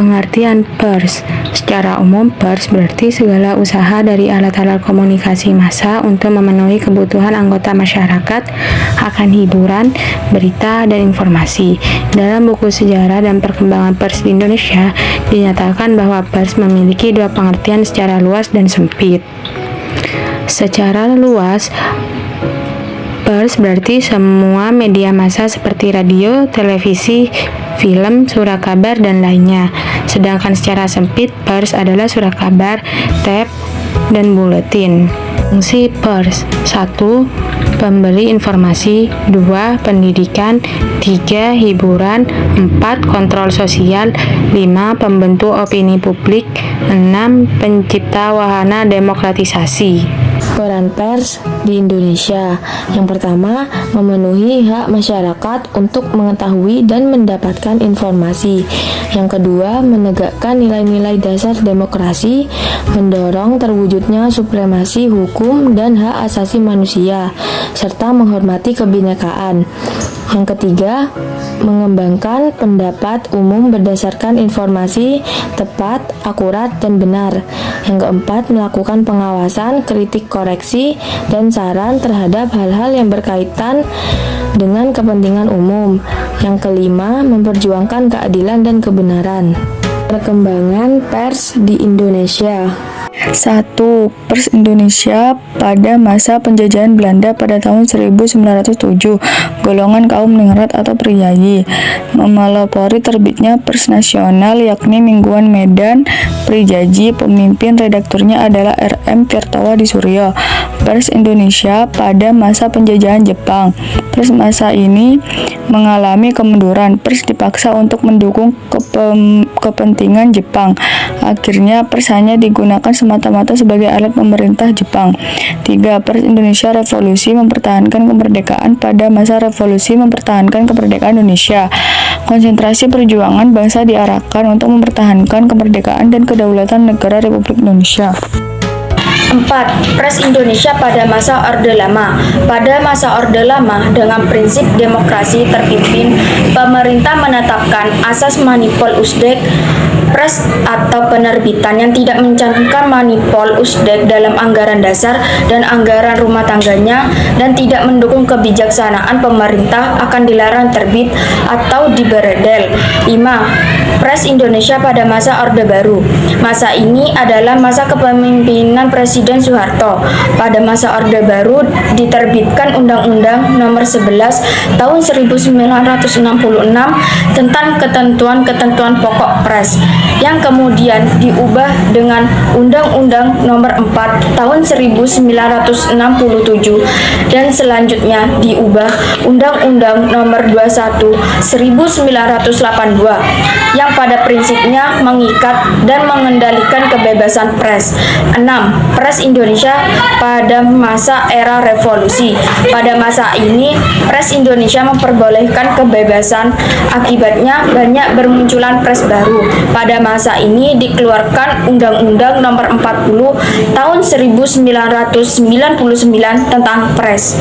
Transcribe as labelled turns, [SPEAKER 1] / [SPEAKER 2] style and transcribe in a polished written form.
[SPEAKER 1] Pengertian pers. Secara umum, pers berarti segala usaha dari alat-alat komunikasi massa untuk memenuhi kebutuhan anggota masyarakat akan hiburan, berita, dan informasi. Dalam buku sejarah dan perkembangan pers di Indonesia, dinyatakan bahwa pers memiliki dua pengertian secara luas dan sempit. Secara luas, pers berarti semua media massa seperti radio, televisi, film, surat kabar, dan lainnya. Sedangkan secara sempit, pers adalah surat kabar, tab, dan buletin. Fungsi pers: 1. Pemberi informasi. 2. Pendidikan. 3. Hiburan. 4. Kontrol sosial. 5. Pembentuk opini publik. 6. Pencipta wahana demokratisasi. Peran pers di Indonesia. Yang pertama, memenuhi hak masyarakat untuk mengetahui dan mendapatkan informasi. Yang kedua, menegakkan nilai-nilai dasar demokrasi, mendorong terwujudnya supremasi hukum dan hak asasi manusia, serta menghormati kebinekaan. Yang ketiga, mengembangkan pendapat umum berdasarkan informasi tepat, akurat, dan benar. Yang keempat, melakukan pengawasan, kritik koreksi, dan saran terhadap hal-hal yang berkaitan dengan kepentingan umum. Yang kelima, memperjuangkan keadilan dan kebenaran. Perkembangan pers di Indonesia.
[SPEAKER 2] 1. Pers Indonesia pada masa penjajahan Belanda pada tahun 1907. Golongan kaum ningrat atau priyayi memelopori terbitnya pers nasional, yakni Mingguan Medan Prijaji. Pemimpin redakturnya adalah R.M. Tirtawa di Suryo. Pers Indonesia pada masa penjajahan Jepang. Pers masa ini mengalami kemunduran. Pers dipaksa untuk mendukung kepentingan Jepang. Akhirnya pers hanya digunakan semata-mata sebagai alat pemerintah Jepang. 3. Pers Indonesia Revolusi mempertahankan kemerdekaan. Pada masa revolusi mempertahankan kemerdekaan Indonesia. Konsentrasi perjuangan bangsa diarahkan untuk mempertahankan kemerdekaan dan kedaulatan negara Republik Indonesia.
[SPEAKER 3] 4. Pers Indonesia pada masa Orde Lama. Pada masa Orde Lama, dengan prinsip demokrasi terpimpin, pemerintah menetapkan asas manipol usdek. Pers atau penerbitan yang tidak mencantumkan manipol usdek dalam anggaran dasar dan anggaran rumah tangganya dan tidak mendukung kebijaksanaan pemerintah akan dilarang terbit atau diberedel. 5. Pers Indonesia pada masa Orde Baru. Masa ini adalah masa kepemimpinan Presiden Soeharto. Pada masa Orde Baru diterbitkan Undang-Undang Nomor 11 Tahun 1966 tentang ketentuan-ketentuan pokok pers, yang kemudian diubah dengan Undang-Undang Nomor 4 Tahun 1967 dan selanjutnya diubah Undang-Undang Nomor 21 1982 yang pada prinsipnya mengikat dan mengendalikan kebebasan pers. 6. Pers Indonesia pada masa era revolusi. Pada masa ini, pers Indonesia memperbolehkan kebebasan, akibatnya banyak bermunculan pers baru. Pada masa ini dikeluarkan Undang-Undang Nomor 40 Tahun 1999 tentang pers.